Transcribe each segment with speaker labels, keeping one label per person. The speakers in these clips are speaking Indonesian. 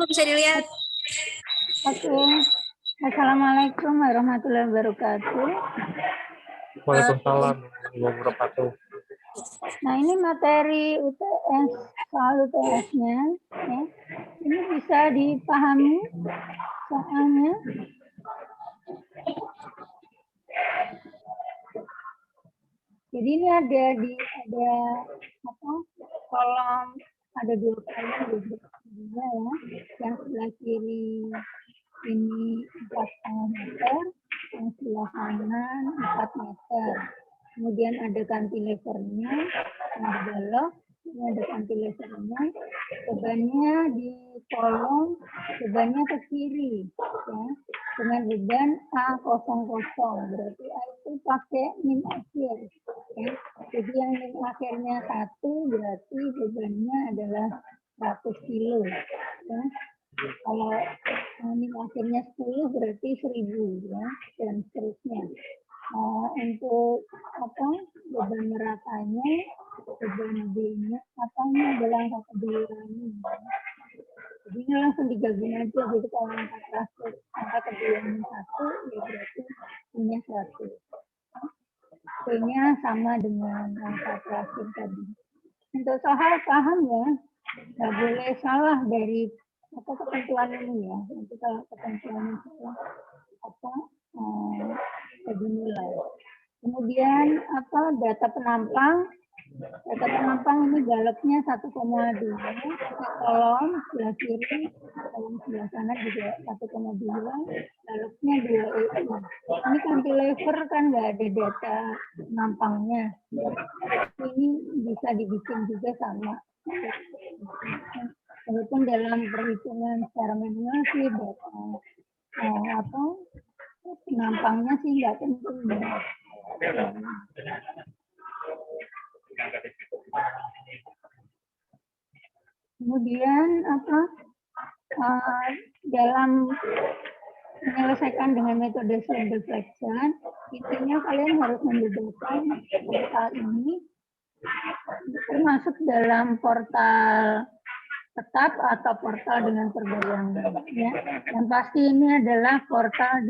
Speaker 1: bisa dilihat.
Speaker 2: Oke. Assalamualaikum warahmatullahi wabarakatuh.
Speaker 3: Waalaikumsalam warahmatullahi wabarakatuh.
Speaker 2: Nah, ini materi UTS, soal UTS-nya. Ya. Ini bisa dipahami soalnya. Jadi ini ada kolom, ada 2 kolom ya. Yang sebelah kiri ini 4,5 meter, yang sebelah kanan 4 meter. Kemudian ada cantilevernya, yang belok, ini ada cantilevernya. Bebannya di kolom, bebannya ke kiri, ya, dengan beban A00, berarti A itu pakai min akhir, ya. Jadi yang min akhirnya 1 berarti bebannya adalah 100 kilo, ya. Kalau min akhirnya 10 berarti 1000, ya, dan seterusnya. Untuk beban meratanya, beban B-nya adalah angka keduanya. Jadi ini langsung digabung aja, jadi kalau angka keduanya 1, ya berarti punya 100. P-nya sama dengan angka terakhir tadi. Untuk soal paham ya, nggak boleh salah dari ketentuan ini ya. Nanti kalau ketentuan itu dinilai. Kemudian data penampang ini galaknya 1,2, kolom sebelah kiri, kolom sebelah kanan juga 1,2, galaknya 2 EI. Ini cantilever kan nggak ada data penampangnya, ini bisa dibikin juga sama. Walaupun dalam perhitungan secara manual sih data penampangnya sih nggak penting ya. Kemudian dalam menyelesaikan dengan metode slope deflection, intinya kalian harus membedakan portal ini termasuk dalam portal tetap atau portal dengan pergoyangan, ya. Yang pasti ini adalah portal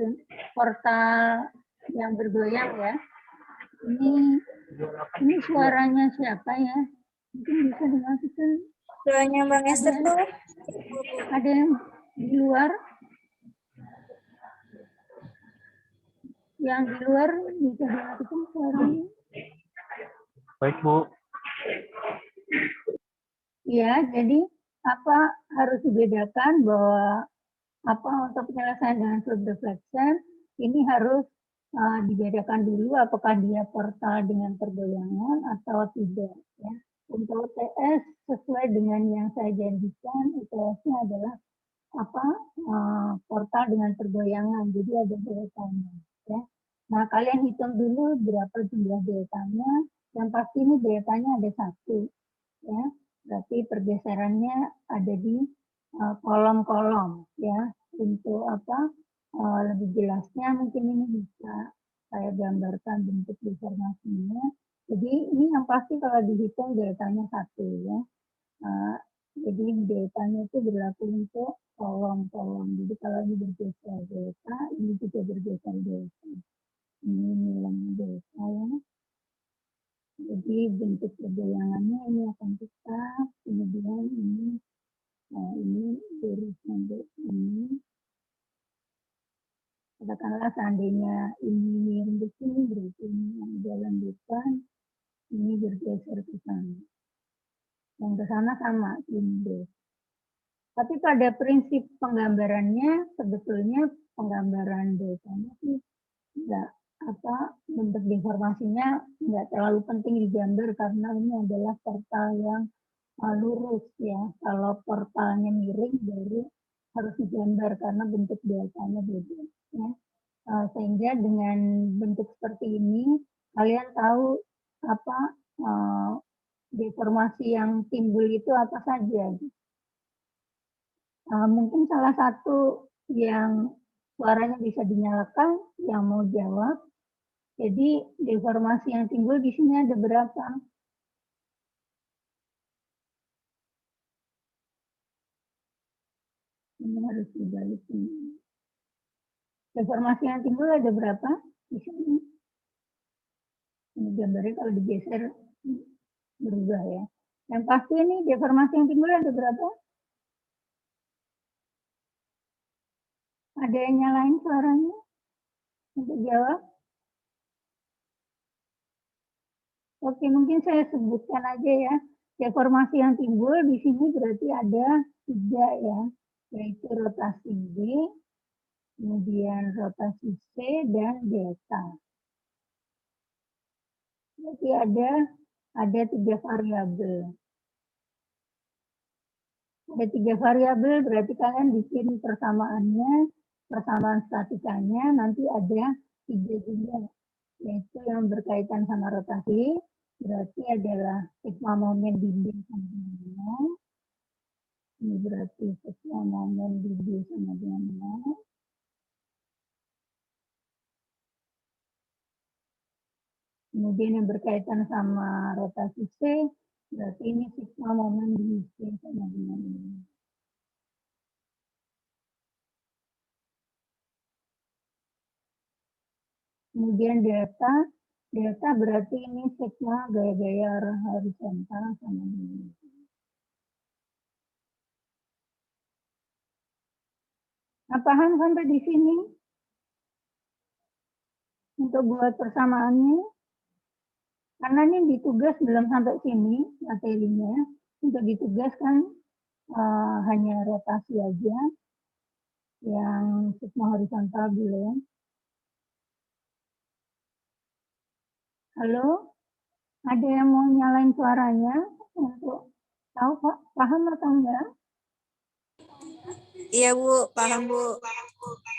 Speaker 2: yang bergoyang ya. Ini suaranya siapa ya? Mungkin bisa dimatikan.
Speaker 1: Suaranya Bang Esther tuh.
Speaker 2: Ada yang di luar? Yang di luar bisa dimatikan suaranya.
Speaker 3: Baik, Bu.
Speaker 2: Ya, jadi harus dibedakan bahwa untuk penyelesaian dengan slope deflection ini harus dibedakan dulu apakah dia portal dengan pergoyangan atau tidak ya. Untuk UTS sesuai dengan yang saya janjikan, UTS-nya adalah portal dengan pergoyangan, jadi ada deltanya ya. Nah, kalian hitung dulu berapa jumlah deltanya, yang pasti ini deltanya ada 1 ya. Berarti pergeserannya ada di kolom-kolom ya. Untuk lebih jelasnya mungkin ini bisa saya gambarkan bentuk deformasinya. Jadi ini yang pasti kalau dihitung deltanya 1 ya. Jadi deltanya itu berlaku untuk kolom-kolom. Jadi kalau ini bergeser delta, ini juga bergeser delta. Ini nilainya delta ya. Jadi bentuk pergoyangannya ini akan tetap, kemudian ini lurus sampai ini. Katakanlah seandainya ini miring ke sini, berarti ini yang jalan depan, ini bergeser ke sana. Yang ke sana sama, ini. Tapi pada prinsip penggambarannya, sebetulnya penggambaran deltanya sih enggak bentuk deformasinya nggak terlalu penting digambar karena ini adalah portal yang lurus ya. Kalau portalnya miring baru harus digambar karena bentuk deltanya beda ya. Sehingga dengan bentuk seperti ini kalian tahu deformasi yang timbul itu apa saja. Mungkin salah satu yang suaranya bisa dinyalakan yang mau jawab. Jadi deformasi yang timbul di sini ada berapa? Ini harus dibalik ini. Deformasi yang timbul ada berapa di sini? Ini gambarnya kalau digeser berubah ya. Yang pasti ini deformasi yang timbul ada berapa? Ada yang nyalain suaranya untuk jawab? Oke, mungkin saya sebutkan aja ya. Deformasi yang timbul di sini berarti ada 3 ya, yaitu rotasi B, kemudian rotasi C, dan delta. Berarti ada 3 variabel. Ada 3 variabel, berarti kalian bikin persamaannya, persamaan statikanya, nanti ada 3 juga, yaitu yang berkaitan sama rotasi, berarti adalah sigma momen dinding sama dengan 0. Ini berarti sigma momen dinding sama dengan 0. Kemudian yang berkaitan sama rotasi C, berarti ini sigma momen di C sama dengan 0. Kemudian delta berarti ini sigma gaya-gaya horizontal sama dengan. Nah, paham sampai di sini? Untuk buat persamaannya, karena ini di tugas belum sampai sini materinya, untuk ditugaskan hanya rotasi aja, yang sigma horizontal belum. Halo? Ada yang mau nyalain suaranya untuk tahu Pak, paham atau enggak?
Speaker 1: Iya Bu, paham Bu.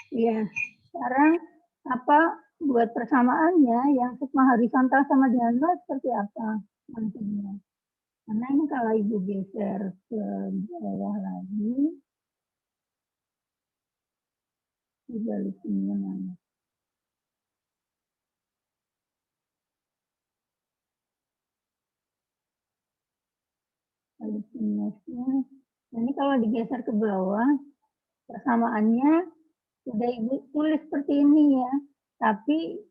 Speaker 2: Iya. Sekarang apa buat persamaannya yang sigma horizontal sama dengan 0 seperti apa nantinya? Karena ini kalau Ibu geser ke bawah lagi, dibalikinnya mana? Balikinnya. Nah, ini kalau digeser ke bawah, persamaannya sudah Ibu tulis seperti ini ya. Tapi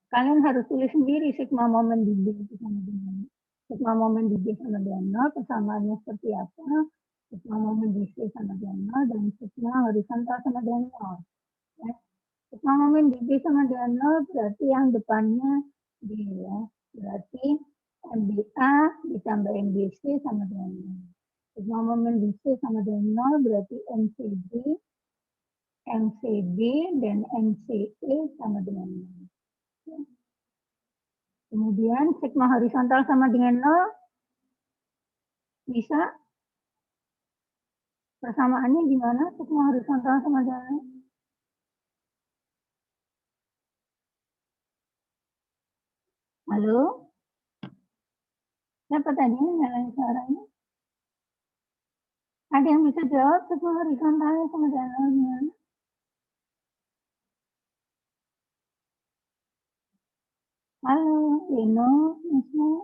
Speaker 2: kalian harus tulis sendiri sigma momen di B sama dengan sigma momen di B sama dengan 0, persamaannya seperti apa, sigma momen di C sama dengan 0, dan sigma horizontal sama dengan 0. Ya. Sigma momen di B sama dengan 0 berarti yang depannya B ya. Berarti MBA ditambah MBC sama dengan 0. Sigma momen di C sama dengan 0 berarti MCB, MCB, dan MCE sama dengan 0. Kemudian sigma horizontal sama dengan 0, bisa persamaannya gimana? Sigma horizontal sama dengan 0. Halo? Siapa tadi nyalain suaranya? Ada yang bisa jawab sigma horizontalnya sama dengan 0 gimana? Halo, Lino, Misma,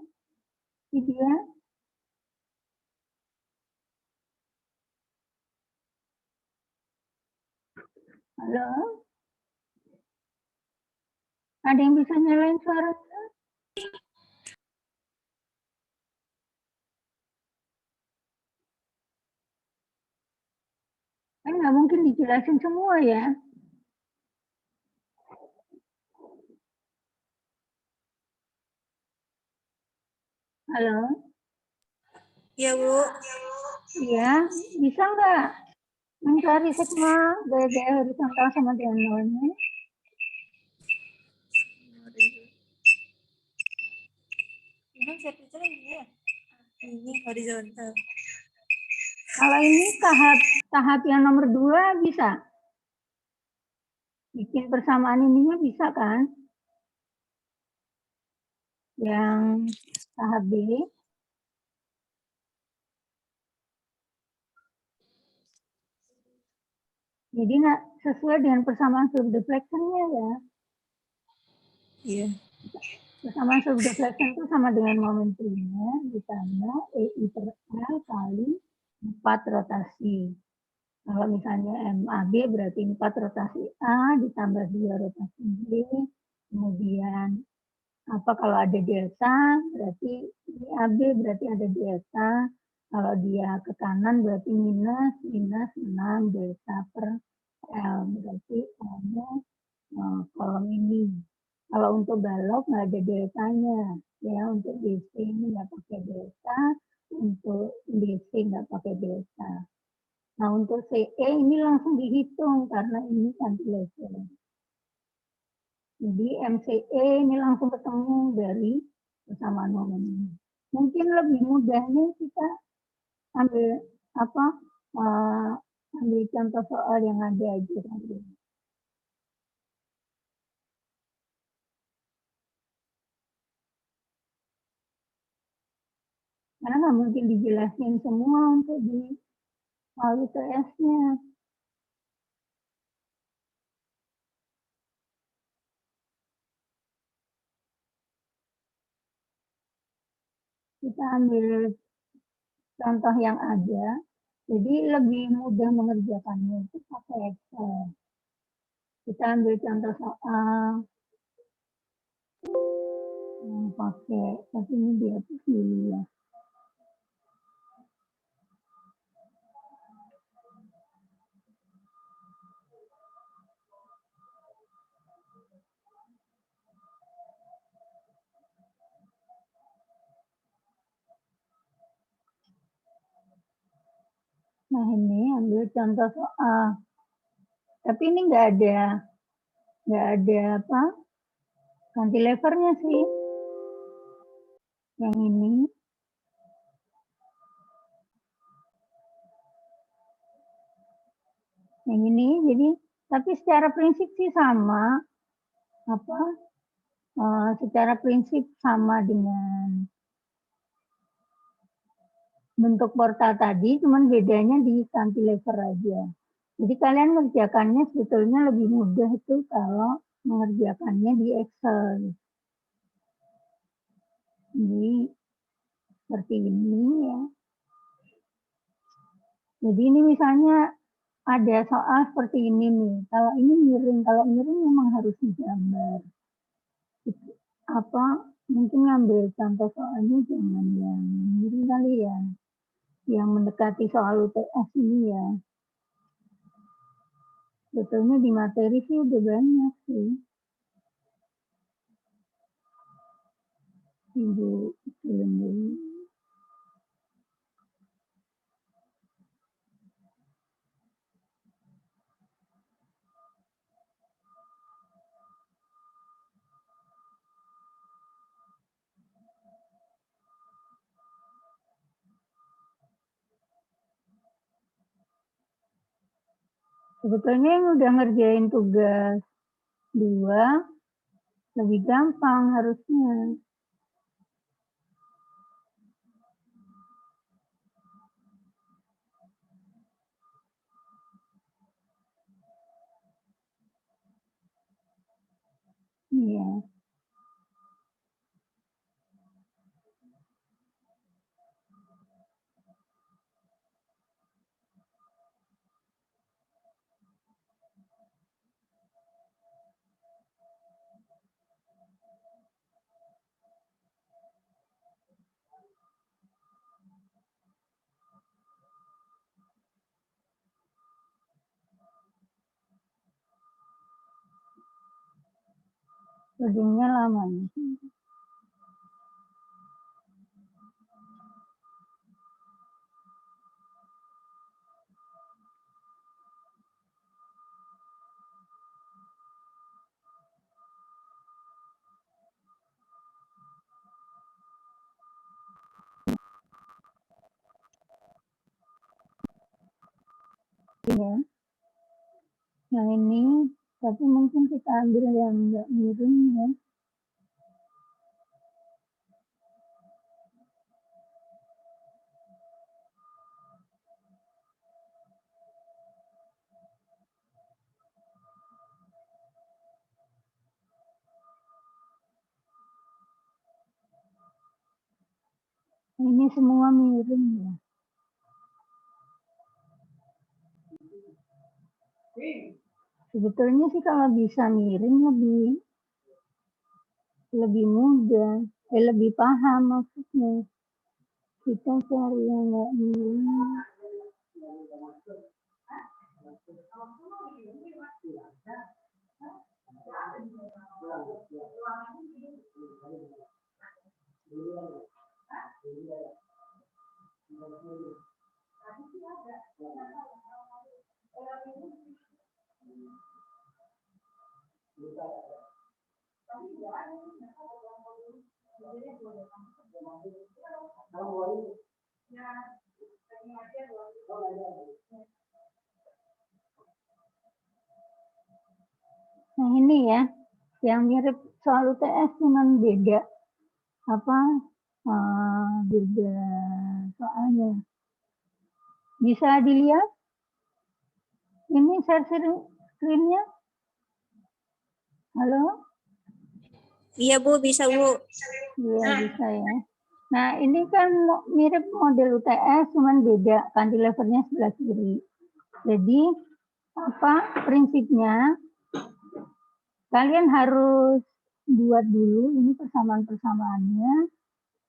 Speaker 2: Vidya. Halo? Ada yang bisa nyalain suaranya? Kan nggak mungkin dijelasin semua ya. Halo?
Speaker 1: Iya Bu.
Speaker 2: Iya, bisa nggak mencari sigma gaya-gaya horizontal sama dengan 0-nya?
Speaker 1: Ini horizontal.
Speaker 2: Kalau ini tahap yang nomor 2 bisa? Bikin persamaan ininya bisa kan? Yang tahap B. Jadi sesuai dengan persamaan subdeflection-nya ya.
Speaker 1: Iya.
Speaker 2: Persamaan subdeflection itu sama dengan momen primer ditambah EI per L kali 4 rotasi. Kalau misalnya MAB berarti 4 rotasi A ditambah 2 rotasi B. Kemudian kalau ada delta berarti ini AB berarti ada delta. Kalau dia ke kanan berarti minus 6 delta per L. Berarti hanya kolom ini. Kalau untuk balok nggak ada deltanya. Ya, untuk DC ini nggak pakai delta. Untuk DC nggak pakai delta. Nah, untuk CE ini langsung dihitung karena ini cantilever. Jadi MCE ini langsung ketemu dari persamaan momen ini. Mungkin lebih mudahnya kita ambil ambil contoh soal yang ada aja tadi. Karena nggak mungkin dijelasin semua untuk di UTS-nya. Kita ambil contoh yang ada, jadi lebih mudah mengerjakannya itu pakai Excel. Kita ambil contoh soal pakai, tapi ini dihapus dulu ya. Nah ini ambil contoh soal, tapi ini nggak ada cantilevernya sih. Yang ini. Yang ini, jadi tapi secara prinsip sih sama. Secara prinsip sama dengan bentuk portal tadi, cuman bedanya di cantilever aja. Jadi kalian mengerjakannya sebetulnya lebih mudah itu kalau mengerjakannya di Excel. Jadi seperti ini ya. Jadi ini misalnya ada soal seperti ini nih. Kalau ini miring, memang harus digambar. Mungkin ngambil contoh soalnya jangan yang miring kali ya. Yang mendekati soal UTS ini ya. Sebetulnya di materi sih udah banyak sih. Ibu belum dulu. Sebetulnya yang udah ngerjain tugas 2 lebih gampang harusnya. Iya. Ujungnya lama nih. Ya. Yang ini, tapi mungkin kita ambil yang enggak miring ya. Ini semua miring ya. Sebetulnya sih kalau bisa miring lebih mudah, lebih paham maksudnya. Kita cari yang nggak miring. Nah ini ya, yang mirip soal UTS cuman beda beda soalnya. Bisa dilihat? Ini share screen-nya? Halo?
Speaker 1: Iya Bu, bisa Bu.
Speaker 2: Iya bisa ya. Nah ini kan mirip model UTS, cuman beda cantilevernya sebelah kiri. Jadi prinsipnya kalian harus buat dulu ini persamaan-persamaannya.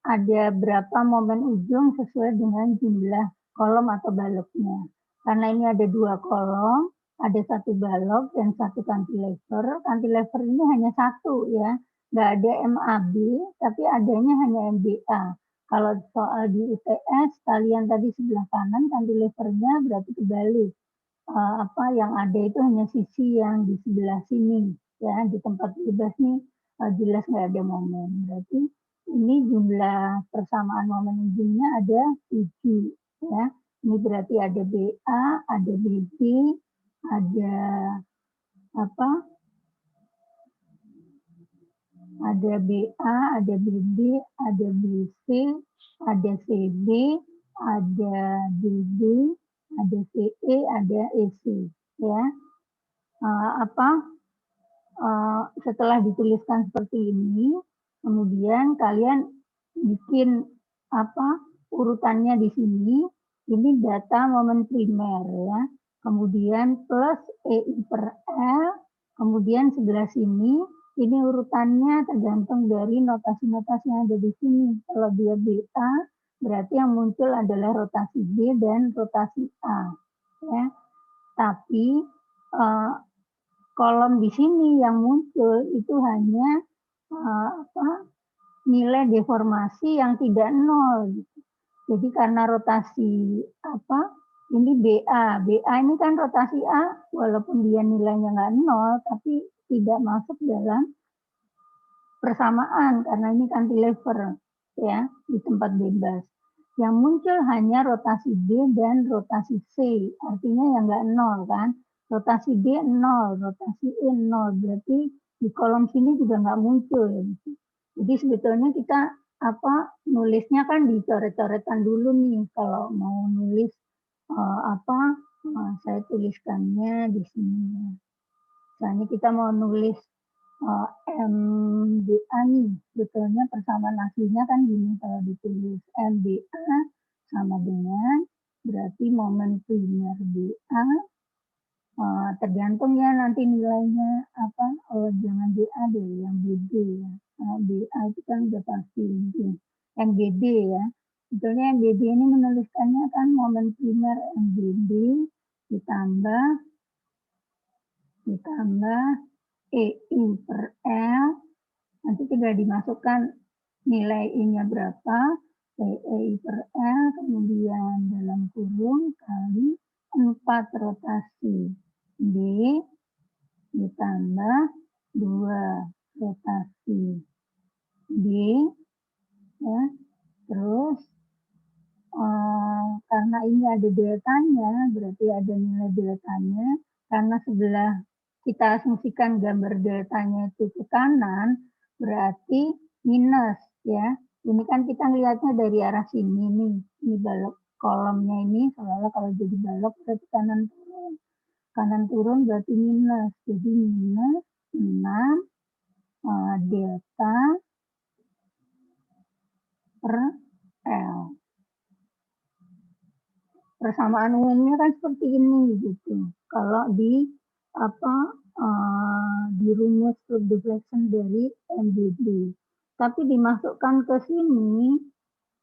Speaker 2: Ada berapa momen ujung sesuai dengan jumlah kolom atau baloknya. Karena ini ada 2 kolom, ada 1 balok dan 1 cantilever. Cantilever ini hanya 1 ya, nggak ada MAB, tapi adanya hanya MBA. Kalau soal di UTS, kalian tadi sebelah kanan, cantilevernya berarti kebalik. Yang ada itu hanya sisi yang di sebelah sini, ya di tempat bebas nih jelas nggak ada momen. Berarti ini jumlah persamaan momen ujungnya ada 7 ya. Ini berarti ada BA, ada BB, ada ada BA, ada BB, ada BC, ada CB, ada DB, ada CE, ada EC ya. Setelah dituliskan seperti ini, kemudian kalian bikin urutannya di sini. Ini data momen primer ya. Kemudian plus EI per L. Kemudian sebelah sini ini urutannya tergantung dari notasi-notasi yang ada di sini. Kalau dia BA, berarti yang muncul adalah rotasi B dan rotasi A. Ya. Tapi kolom di sini yang muncul itu hanya nilai deformasi yang tidak nol. Jadi karena rotasi ini BA. BA ini kan rotasi A, walaupun dia nilainya nggak nol, tapi tidak masuk dalam persamaan karena ini cantilever ya di tempat bebas. Yang muncul hanya rotasi B dan rotasi C, artinya yang nggak nol kan. Rotasi B 0, rotasi E 0, berarti di kolom sini juga nggak muncul. Jadi sebetulnya kita nulisnya kan dicoret-coretan dulu nih kalau mau nulis saya tuliskannya di sini. Misalnya kita mau nulis MBA nih, sebetulnya persamaan aslinya kan gini, kalau ditulis MBA sama dengan berarti momen primer BA tergantung ya nanti nilainya jangan BA deh, yang BB ya. BA itu kan udah pasti MBB ya. Sebetulnya MBB ini menuliskannya kan momen primer MBB ditambah EI per L, nanti tinggal dimasukkan nilai I-nya berapa, EI per L, kemudian dalam kurung kali 4 rotasi B ditambah 2 rotasi B, ya. Terus karena ini ada deltanya, berarti ada nilai deltanya, karena sebelah kita asumsikan gambar deltanya itu ke kanan, berarti minus ya. Ini kan kita lihatnya dari arah sini nih, ini balok kolomnya ini, soalnya kalau jadi balok berarti kanan turun. Kanan turun berarti minus, jadi minus 6 delta per L. persamaan umumnya kan seperti ini gitu. Kalau di di rumus Field deflection dari MBD. Tapi dimasukkan ke sini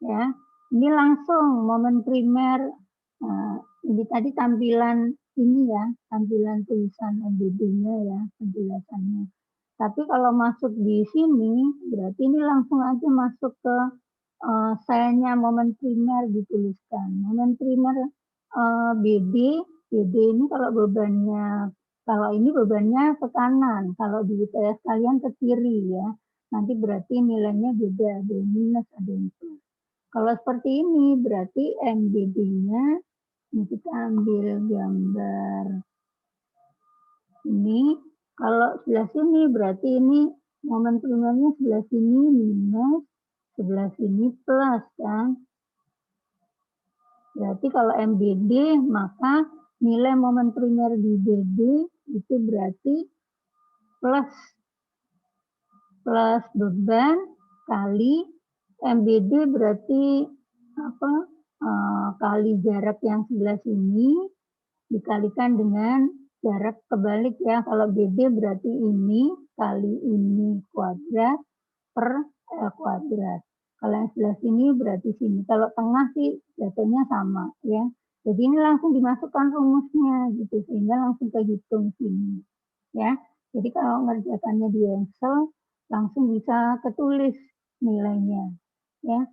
Speaker 2: ya, ini langsung momen primer. Ini tadi tampilan ini ya, tampilan tulisan MBD-nya ya, penjelasannya. Tapi kalau masuk di sini, berarti ini langsung aja masuk ke selnya momen primer dituliskan. Momen primer BD ini kalau ini bebannya ke kanan, kalau di UTS kalian ke kiri ya. Nanti berarti nilainya beda, ada yang minus, ada yang plus. Kalau seperti ini berarti MBD-nya, ini kita ambil gambar ini. Kalau sebelah sini berarti ini momen primernya sebelah sini minus, sebelah sini plus kan. Berarti kalau MBD maka nilai momen primer di BD itu berarti plus beban kali MBD berarti kali jarak yang sebelah sini dikalikan dengan jarak kebalik ya. Kalau BD berarti ini kali ini kuadrat per L kuadrat. Kalau yang sebelah sini berarti sini. Kalau tengah sih jatuhnya sama ya. Jadi ini langsung dimasukkan rumusnya gitu sehingga langsung kehitung sini ya. Jadi kalau ngerjakannya di Excel langsung bisa ketulis nilainya ya.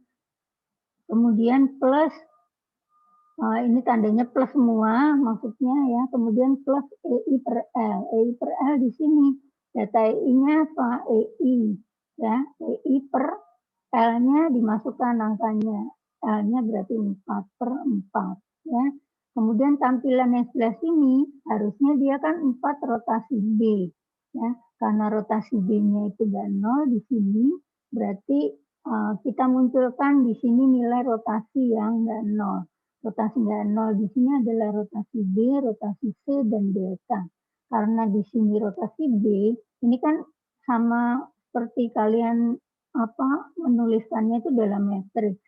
Speaker 2: Kemudian plus ini tandanya plus semua maksudnya ya. Kemudian plus EI per L. EI per L di sini data EI-nya apa? EI ya. EI per L-nya dimasukkan angkanya. L-nya berarti 4/4 ya. Kemudian tampilan yang sebelah sini harusnya dia kan 4 rotasi B ya. Karena rotasi B-nya itu enggak 0 di sini, berarti kita munculkan di sini nilai rotasi yang enggak 0. Rotasi enggak 0 di sini adalah rotasi B, rotasi C, dan delta. Karena di sini rotasi B, ini kan sama seperti kalian menuliskannya itu dalam matriks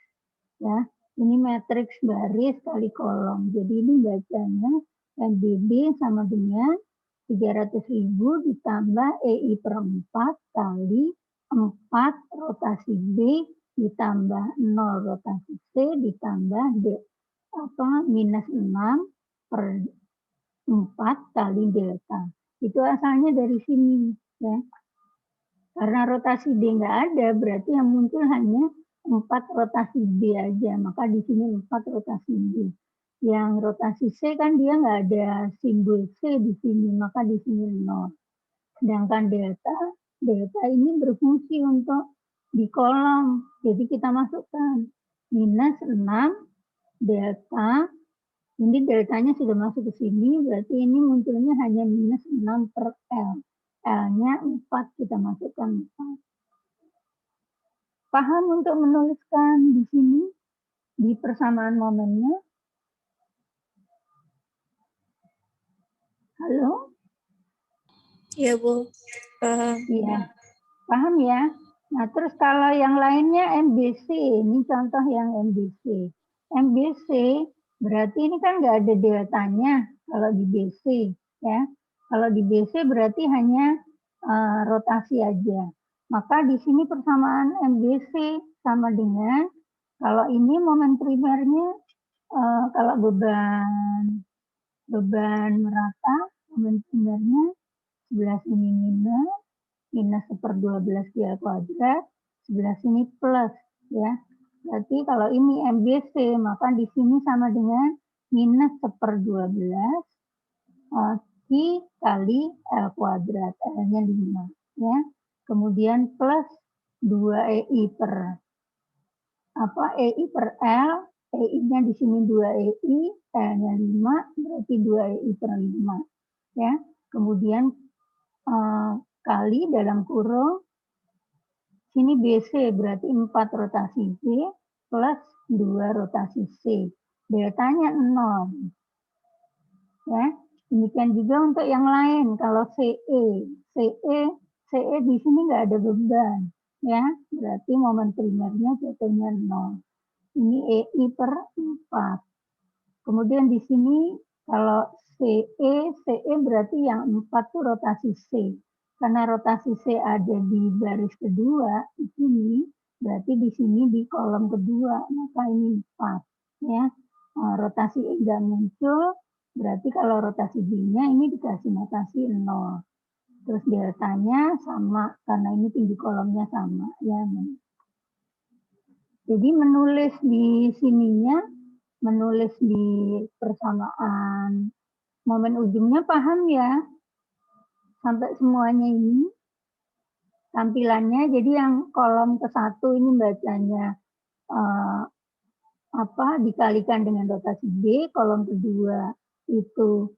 Speaker 2: ya. Ini matriks baris kali kolom. Jadi ini bacanya MBD sama dengan 300.000 ditambah EI per 4 kali 4 rotasi B ditambah 0 rotasi C ditambah minus 6 per 4 kali delta. Itu asalnya dari sini ya. Karena rotasi D nggak ada, berarti yang muncul hanya 4 rotasi B aja. Maka di sini 4 rotasi B. Yang rotasi C kan dia nggak ada simbol C di sini, maka di sini 0. Sedangkan delta ini berfungsi untuk di kolom. Jadi kita masukkan minus 6 delta. Ini deltanya sudah masuk ke sini, berarti ini munculnya hanya minus 6 per L. L-nya 4, kita masukkan 4. Paham untuk menuliskan di sini, di persamaan momennya? Halo?
Speaker 1: Ya Bu, paham.
Speaker 2: Iya, paham ya? Nah, terus kalau yang lainnya MBC, ini contoh yang MBC. MBC berarti ini kan nggak ada deltanya kalau di BC ya. Kalau di BC berarti hanya rotasi aja. Maka di sini persamaan MBC sama dengan kalau ini momen primernya kalau beban merata, momen primernya sebelah sini minus 1/12 L kuadrat, sebelah sini plus ya. Berarti kalau ini MBC maka di sini sama dengan minus 1/12 Q kali L kuadrat, L-nya 5 ya. Kemudian plus 2 EI per EI per L, EI-nya di sini 2 EI, L-nya 5, berarti 2 EI per 5 ya. Kemudian kali dalam kurung sini BC berarti 4 rotasi B plus 2 rotasi C. Deltanya 0. Ya. Demikian juga untuk yang lain. Kalau CE di sini nggak ada beban. Ya, berarti momen primernya jatuhnya 0. Ini EI per 4. Kemudian di sini kalau CE berarti yang 4 itu rotasi C. Karena rotasi C ada di baris kedua, di sini berarti di sini di kolom kedua, maka ini 4. Ya. Rotasi E nggak muncul, berarti kalau rotasi B-nya ini dikasih notasi 0. Terus deltanya sama, karena ini tinggi kolomnya sama. Ya. Jadi menulis di sininya, menulis di persamaan momen ujungnya paham ya? Sampai semuanya ini tampilannya, jadi yang kolom ke-1 ini bacanya dikalikan dengan rotasi B, kolom kedua itu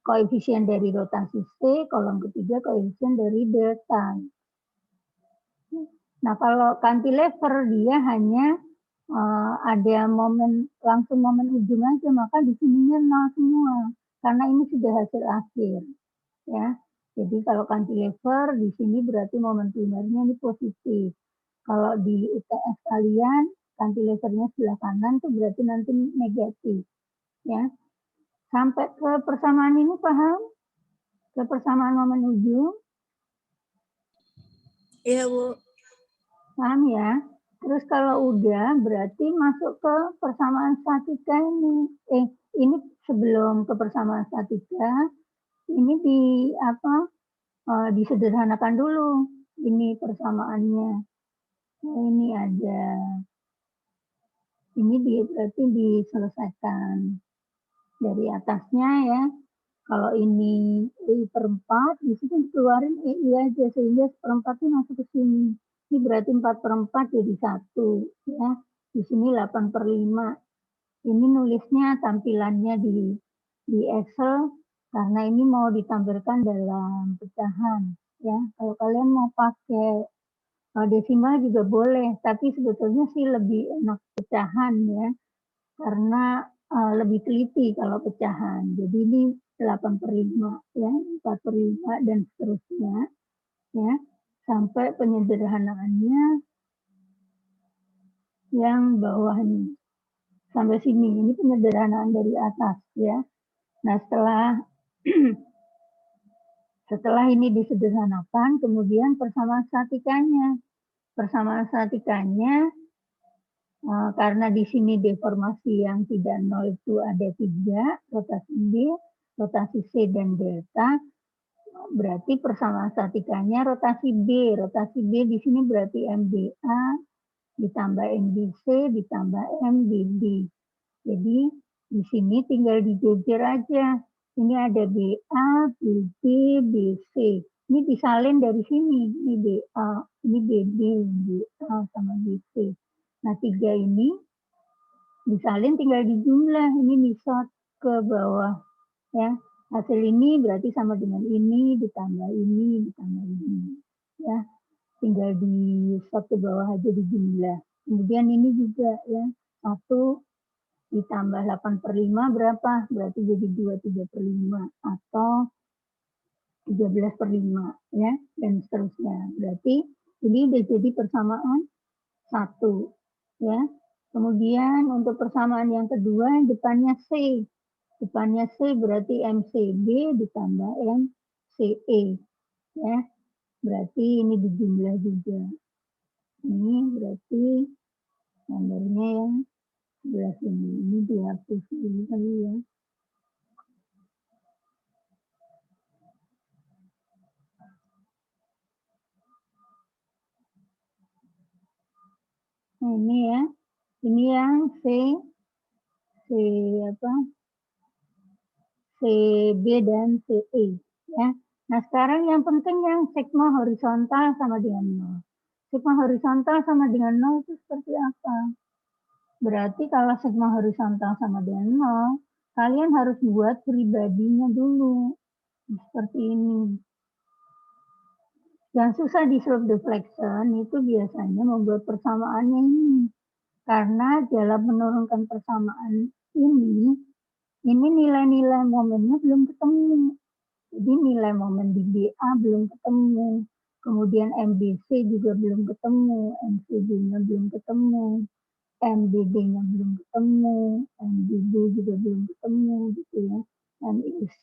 Speaker 2: koefisien dari rotasi C, kolom ketiga koefisien dari delta. Nah, kalau cantilever dia hanya ada langsung momen ujung aja, maka di sininya 0 semua, karena ini sudah hasil akhir. Ya, jadi kalau cantilever di sini berarti momen primernya ini positif. Kalau di UTS kalian cantilevernya sebelah kanan itu berarti nanti negatif. Ya, sampai ke persamaan ini paham? Ke persamaan momen ujung?
Speaker 1: Iya, Bu.
Speaker 2: Paham ya? Terus kalau udah berarti masuk ke persamaan statika ini. Ini sebelum ke persamaan statika, ini disederhanakan dulu. Ini persamaannya. Nah, ini ada. Ini berarti diselesaikan dari atasnya ya. Kalau ini I/4, di situ keluarin EI aja sehingga 1/4 masuk ke sini. Ini berarti 4/4 jadi 1 ya. Di sini 8/5. Ini nulisnya tampilannya di Excel karena ini mau ditampilkan dalam pecahan ya. Kalau kalian mau pakai desimal juga boleh, tapi sebetulnya sih lebih enak pecahan ya. Karena lebih teliti kalau pecahan. Jadi ini 8/5 ya, 4/5 dan seterusnya ya, sampai penyederhanaannya yang bawah ini. Sampai sini, ini penyederhanaan dari atas ya. Nah, setelah ini disederhanakan, kemudian persamaan statikanya. Persamaan statikanya karena di sini deformasi yang tidak nol itu ada 3, rotasi B, rotasi C, dan delta, berarti persamaan statikanya rotasi B. Rotasi B di sini berarti MBA ditambah MBC ditambah MBB. Jadi di sini tinggal dijejer aja. Ini ada BA, BB, BC. Ini disalin dari sini. Ini BA, ini BB, BA sama BC. Nah, 3 ini disalin tinggal dijumlah. Ini misot ke bawah. Ya, hasil ini berarti sama dengan ini ditambah ini ditambah ini. Ya, tinggal disot ke bawah aja dijumlah. Kemudian ini juga ya, 1 ditambah 8/5 berapa? Berarti jadi 23/5 atau 13/5 ya, dan seterusnya. Berarti ini udah jadi persamaan 1 ya. Kemudian untuk persamaan yang kedua depannya C. Depannya C berarti MCB ditambah MCE ya. Berarti ini dijumlah juga. Ini berarti nomornya yang sebelah sini. Ini dihapus dulu kali ya. Nah, ini ya. Ini yang CB dan CE ya. Nah, sekarang yang penting yang sigma horizontal sama dengan 0. Sigma horizontal sama dengan 0 itu seperti apa? Berarti kalau sigma horizontal sama dengan 0, kalian harus buat pribadinya dulu. Seperti ini. Yang susah di slope deflection itu biasanya membuat persamaannya ini. Karena dalam menurunkan persamaan ini nilai-nilai momennya belum ketemu. Jadi nilai momen di BA belum ketemu. Kemudian MBC juga belum ketemu, MCB-nya belum ketemu. MBD-nya belum ketemu, MBD juga belum ketemu gitu ya. MIC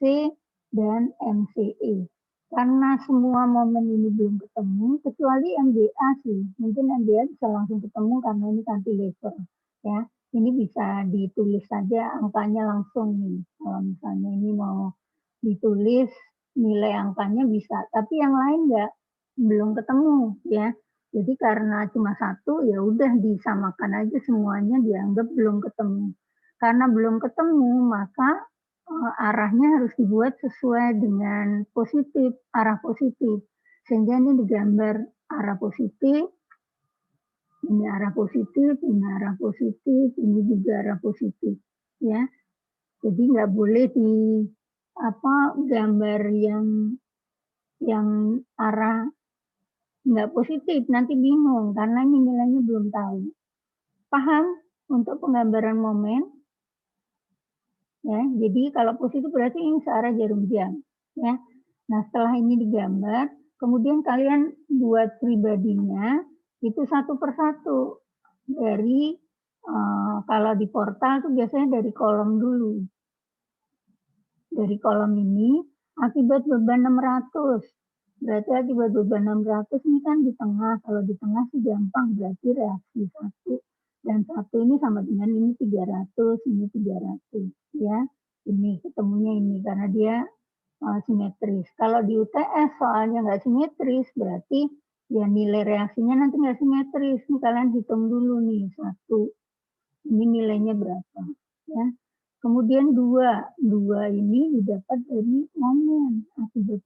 Speaker 2: dan MCE. Karena semua momen ini belum ketemu, kecuali MBA sih. Mungkin MBA bisa langsung ketemu karena ini cantilever. Ya, ini bisa ditulis saja angkanya langsung nih. Kalau misalnya ini mau ditulis nilai angkanya bisa, tapi yang lain belum ketemu ya. Jadi karena cuma satu ya udah disamakan aja semuanya dianggap belum ketemu. Karena belum ketemu maka arahnya harus dibuat sesuai dengan positif, arah positif. Sehingga ini digambar arah positif, ini arah positif, ini arah positif, ini juga arah positif. Ya, jadi nggak boleh di gambar yang arah nggak positif, nanti bingung karena ini nilainya belum tahu. Paham untuk penggambaran momen? Ya, jadi kalau positif berarti ini searah jarum jam. Ya. Nah, setelah ini digambar, kemudian kalian buat pribadinya itu satu persatu dari kalau di portal itu biasanya dari kolom dulu. Dari kolom ini akibat beban 600. Berarti akibat beban 600 ini kan di tengah. Kalau di tengah sih gampang, berarti reaksi 1 dan 1 ini sama dengan ini 300, ini 300 ya. Ini ketemunya ini karena dia simetris. Kalau di UTS soalnya nggak simetris, berarti ya nilai reaksinya nanti nggak simetris. Ini kalian hitung dulu nih 1. Ini nilainya berapa ya. Kemudian 2 ini didapat dari momen, akibat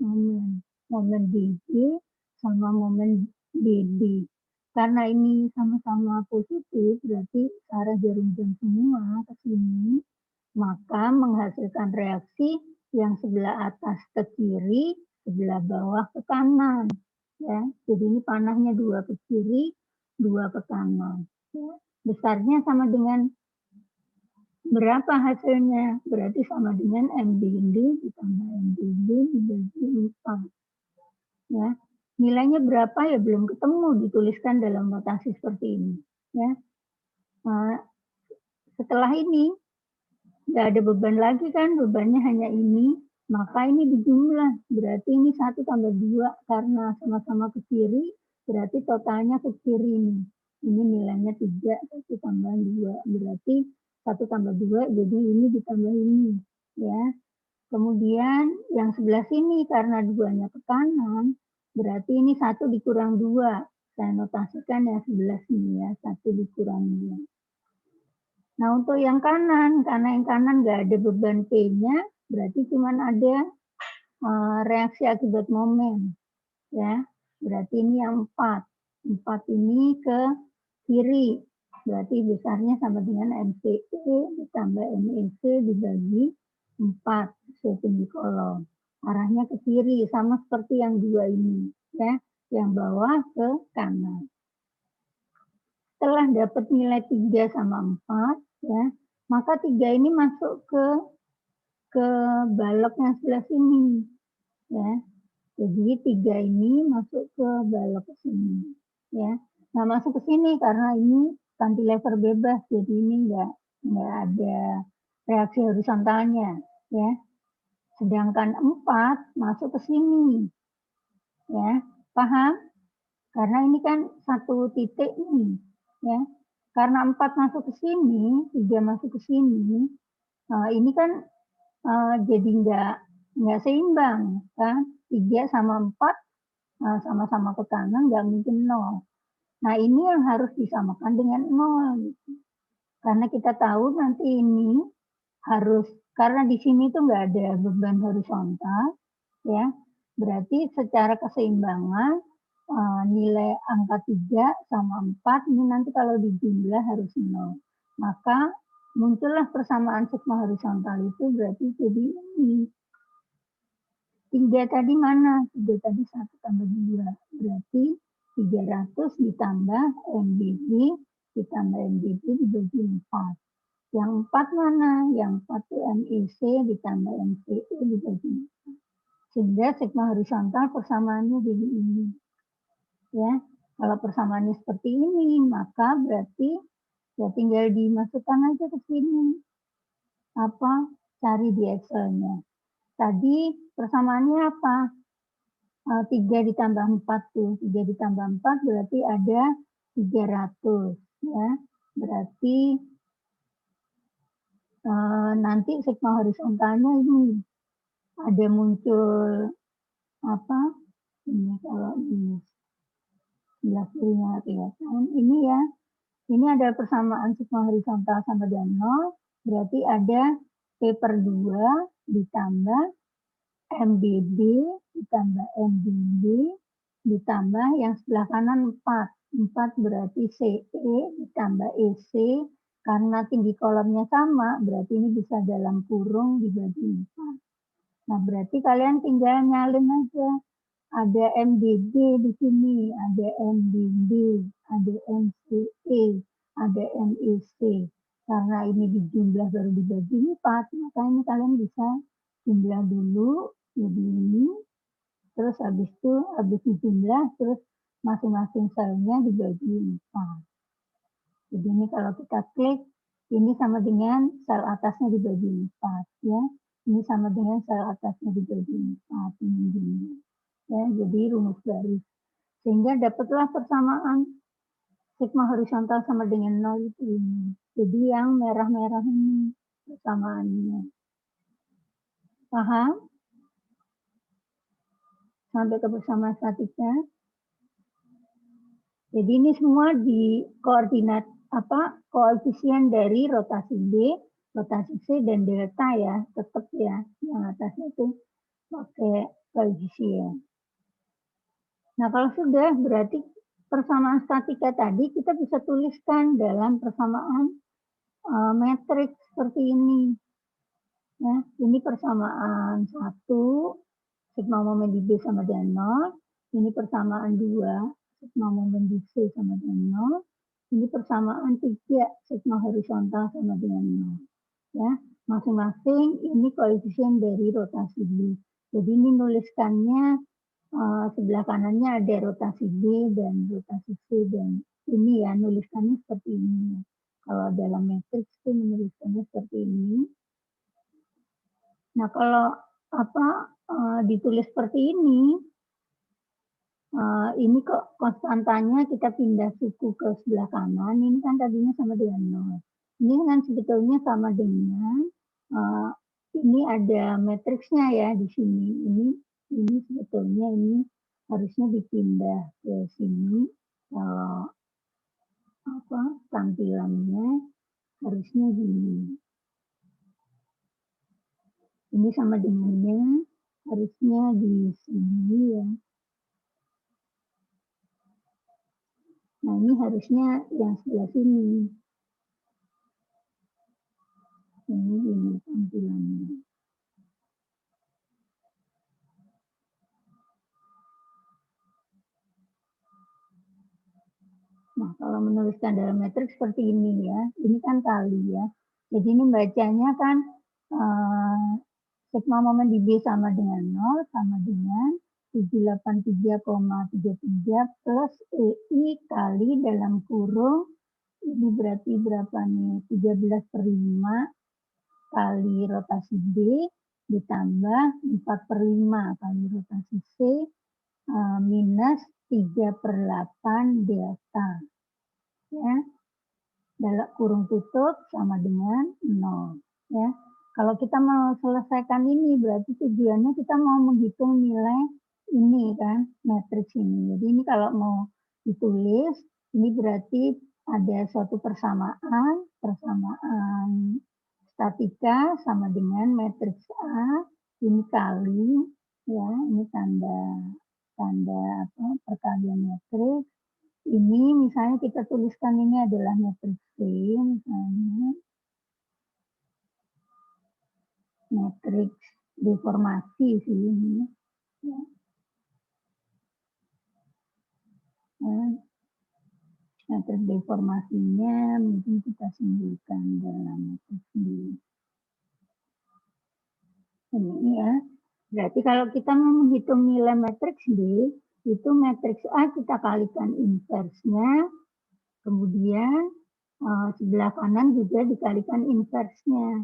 Speaker 2: momen DG sama momen DD. Karena ini sama-sama positif, berarti arah jarum jam semua ke sini, maka menghasilkan reaksi yang sebelah atas ke kiri, sebelah bawah ke kanan. Ya, jadi ini panahnya 2 ke kiri, 2 ke kanan. Ya. Besarnya sama dengan berapa hasilnya? Berarti sama dengan MBD ditambah MBD dibagi 4. Ya. Nilainya berapa ya belum ketemu, dituliskan dalam notasi seperti ini. Ya. Nah, setelah ini nggak ada beban lagi kan, bebannya hanya ini, maka ini dijumlah. Berarti ini 1 tambah 2 karena sama-sama ke kiri, berarti totalnya ke kiri ini. Ini nilainya 3, 1 tambah 2. Berarti 1 tambah 2, jadi ini ditambah ini. Ya. Kemudian yang sebelah sini karena 2-nya ke kanan, berarti ini 1 dikurang 2. Saya notasikan yang sebelah sini ya, 1 dikurang 2. Nah untuk yang kanan, karena yang kanan nggak ada beban P-nya, berarti cuma ada reaksi akibat momen. Ya, berarti ini yang 4. 4 ini ke kiri, berarti besarnya sama dengan MCE ditambah MEC dibagi 4 sesuai tinggi kolom. Arahnya ke kiri, sama seperti yang 2 ini. Ya, yang bawah ke kanan. Setelah dapat nilai 3 sama 4, ya, maka 3 ini masuk ke balok yang sebelah sini. Ya. Jadi 3 ini masuk ke balok ke sini. Ya. Nah, masuk ke sini karena ini cantilever bebas, jadi ini nggak ada reaksi horizontalnya. Ya. Sedangkan 4 masuk ke sini. Ya. Paham? Karena ini kan satu titik nih. Ya. Karena 4 masuk ke sini, 3 masuk ke sini, ini kan jadi nggak seimbang kan, 3 sama 4 sama-sama ke kanan nggak mungkin 0. Nah ini yang harus disamakan dengan 0 gitu. Karena kita tahu nanti ini harus, karena di sini tuh nggak ada beban horizontal ya, berarti secara keseimbangan nilai angka 3 sama 4 ini nanti kalau dijumlah harus 0. Maka muncullah persamaan sigma horizontal itu berarti jadi ini. 3 tadi mana? 3 tadi 1 tambah 2. Berarti 300 ditambah MBD ditambah MBD dibagi 4. Yang 4 mana? Yang 4 itu MEC ditambah MCE dibagi 4. Sehingga sigma horizontal persamaannya jadi ini. Ya, kalau persamaannya seperti ini, maka berarti Ya tinggal dimasukkan aja ke sini. Cari di Excel-nya. Tadi persamaannya apa? 3 ditambah 4 tuh. 3 ditambah 4 berarti ada 300. Ya. Berarti nanti sigma horizontalnya ini ada muncul apa? Ini kalau di sebelah kirinya kelihatan. Ini ya. Ini ada persamaan sigma horizontal sama dengan 0. Berarti ada P per 2 ditambah MBD ditambah MBD ditambah yang sebelah kanan 4. 4 berarti CE ditambah EC. Karena tinggi kolomnya sama, berarti ini bisa dalam kurung dibagi 4. Nah, berarti kalian tinggal nyalin aja. Ada MDD di sini, ada MDD, ada MCE, ada MEC. Karena ini dijumlah baru dibagi 4, maka ini kalian bisa jumlah dulu, jadi ini. Terus habis itu, habis dijumlah, terus masing-masing selnya dibagi 4. Jadi ini kalau kita klik, ini sama dengan sel atasnya dibagi 4. Ya. Ini sama dengan sel atasnya dibagi 4. Ini. Ya, jadi rumus baris. Sehingga dapatlah persamaan sigma horizontal sama dengan 0 itu ini. Jadi yang merah-merah ini persamaannya. Paham? Sampai ke persamaan statika. Jadi ini semua di koordinat koefisien dari rotasi B, rotasi C dan delta ya, tetap ya. Yang atasnya itu pakai koefisien. Nah, kalau sudah berarti persamaan statika tadi kita bisa tuliskan dalam persamaan matriks seperti ini. Ya, ini persamaan 1, sigma momen di B sama dengan 0. Ini persamaan 2, sigma momen di C sama dengan 0. Ini persamaan 3, sigma horizontal sama dengan 0. Ya, masing-masing ini koefisien dari rotasi B. Jadi ini nuliskannya sebelah kanannya ada rotasi B dan rotasi C, dan ini ya nuliskannya seperti ini. Kalau dalam matriks itu menuliskannya seperti ini. Nah, kalau ditulis seperti ini kok konstantanya kita pindah suku ke sebelah kanan, ini kan tadinya sama dengan 0. Ini kan sebetulnya sama dengan ini ada matriksnya ya di sini. Ini sebetulnya ini harusnya dipindah ke sini. Tampilannya harusnya gini. Ini sama dengannya harusnya di sini ya. Nah, ini harusnya yang sebelah sini. Ini tampilannya. Nah, kalau menuliskan dalam matriks seperti ini ya, ini kan kali ya. Jadi ini bacanya kan sigma momen di B sama dengan 0 sama dengan 783,33 plus EI kali dalam kurung, ini berarti berapa nih? 13/5 kali rotasi B ditambah 4/5 kali rotasi C minus 3/8 delta. Ya. Dalam kurung tutup sama dengan 0. Ya. Kalau kita mau selesaikan ini, berarti tujuannya kita mau menghitung nilai ini kan, matriks ini. Jadi ini kalau mau ditulis, ini berarti ada suatu persamaan statika sama dengan matriks A, ini kali, ya, ini tanda perkalian matriks. Ini misalnya kita tuliskan ini adalah matriks C, misalnya matriks deformasi sih ini. Ya. Matriks deformasinya mungkin kita simbolkan dalam matriks D. Ini ya. Berarti kalau kita mau menghitung nilai matriks D, itu matriks A kita kalikan inversnya, kemudian Sebelah kanan juga dikalikan inversnya.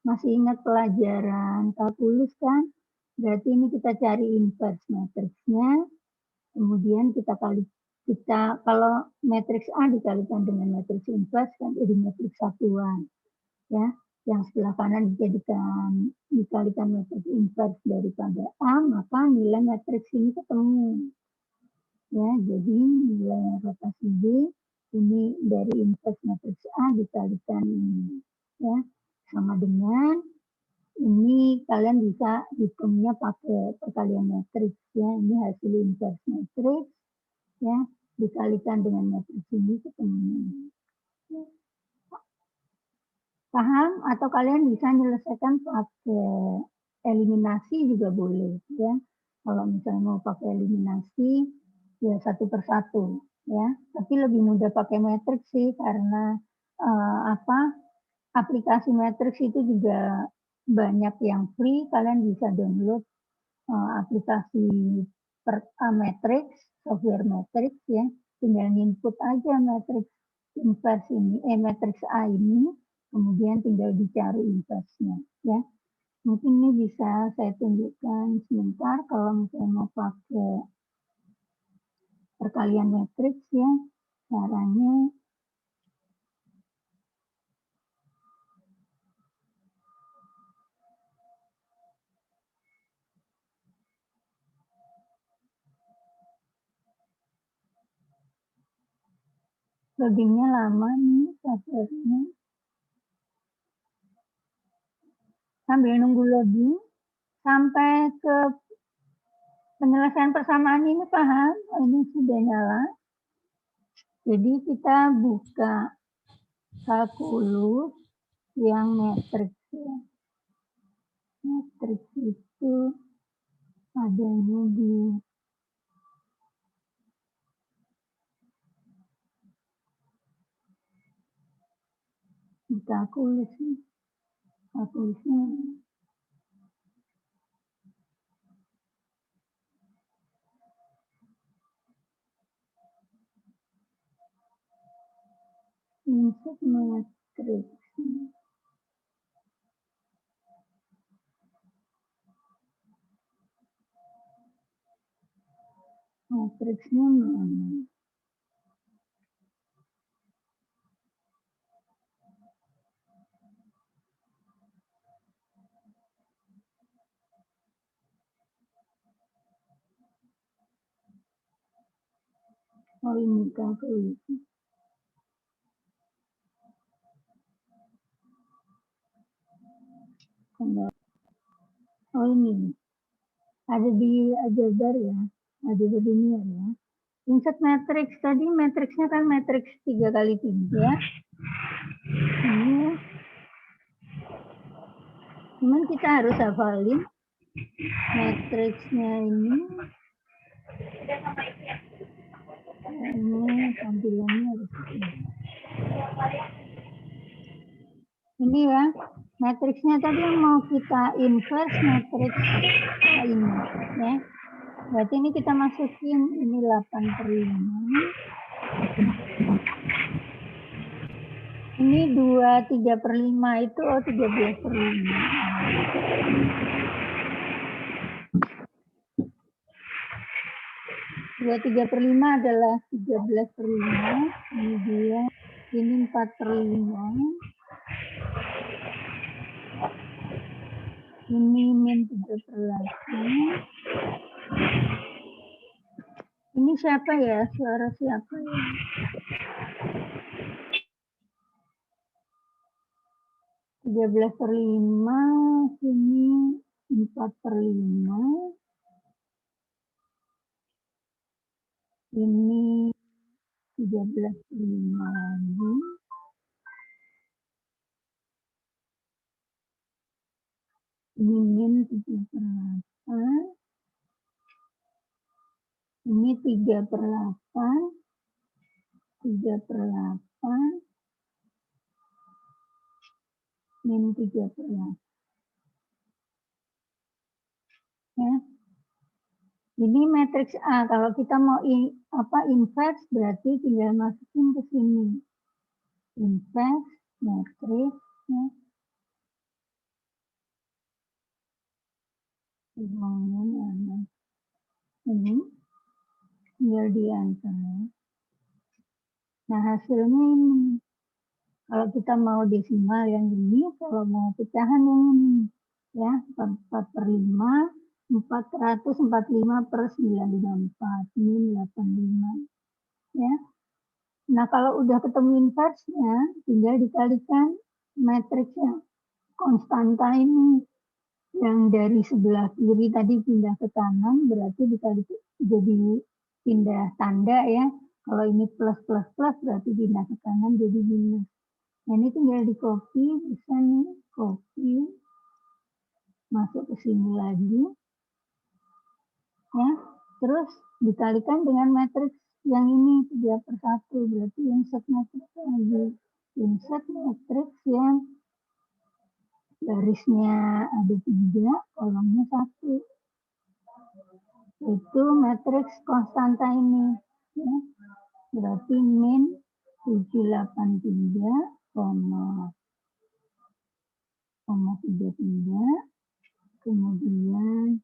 Speaker 2: Masih ingat pelajaran kalkulus kan? Berarti ini kita cari inverse matriksnya, kemudian kita kalau matriks A dikalikan dengan matriks inverse kan jadi matriks satuan, ya. Yang sebelah kanan dikalikan matriks inverse daripada A, maka nilai matriks ini ketemu. Ya, jadi nilai rotasi B ini dari inverse matriks A dikalikan ini, ya, sama dengan ini kalian bisa hitungnya pakai perkalian matriks, ya. Ini hasil inverse matriks, ya, dikalikan dengan matriks ini ketemu. Paham? Atau kalian bisa menyelesaikan pakai eliminasi juga boleh, ya. Kalau misalnya mau pakai eliminasi, ya satu persatu, ya. Tapi lebih mudah pakai matriks sih karena aplikasi matriks itu juga banyak yang free. Kalian bisa download aplikasi matriks, software matriks, ya. Tinggal input aja matriks inverse ini, matriks A ini, kemudian tinggal dicari inverse-nya, ya. Mungkin ini bisa saya tunjukkan sebentar kalau misalnya mau pakai perkalian matriks, ya. Caranya loadingnya lama nih software-nya. Sambil nunggu loading sampai ke penyelesaian persamaan ini paham? Ini sudah nyala. Jadi kita buka kalkulus yang matriks, ya. Matriks itu adanya di kalkulus. Kalkulusnya insert matriks. Matriksnya mana? Oh, ini kalkulus. Oh, ini ada di aljabar, ya. Ada di linear, ya. Insert matriks tadi matriksnya kan matriks 3x3. Ini ya. Cuman kita harus hafalin matriksnya ini. Ini tampilannya harus ini, ya. Matriksnya tadi yang mau kita inverse matriks ini, ya. Berarti ini kita masukin ini 8/5. Ini 2/3/5 itu 13/5. 2/3/5 adalah 13/5. Kemudian ini 4/5. Ini min 3/8. Ini siapa ya? Suara siapa ya? Tiga 13/5, sini 4/5. Ini 13/5 lagi. Ini min 3/8. Ini 3/8. 3/8. Min 3/8. Ya. Ini matriks A. Kalau kita mau inverse berarti tinggal masukin ke sini. invest matrix ya. Ini tinggal di enter. Nah, hasilnya ini. Kalau kita mau desimal yang ini, kalau mau pecahan yang ini. Ya, 4/5, 445/954, min 85. Ya. Nah, kalau udah ketemu inverse-nya, tinggal dikalikan matriksnya. Konstanta ini yang dari sebelah kiri tadi pindah ke kanan, berarti dikali jadi pindah tanda ya. Kalau ini plus plus plus berarti pindah ke kanan jadi minus. Nah, ini tinggal di copy, bisa nih copy masuk ke sini lagi. Ya, terus dikalikan dengan matriks yang ini 3/1, berarti insert matriks lagi. Insert matriks yang garisnya ada 3, kolomnya 1. Itu matriks konstanta ini. Ya. Berarti min 783,33. Kemudian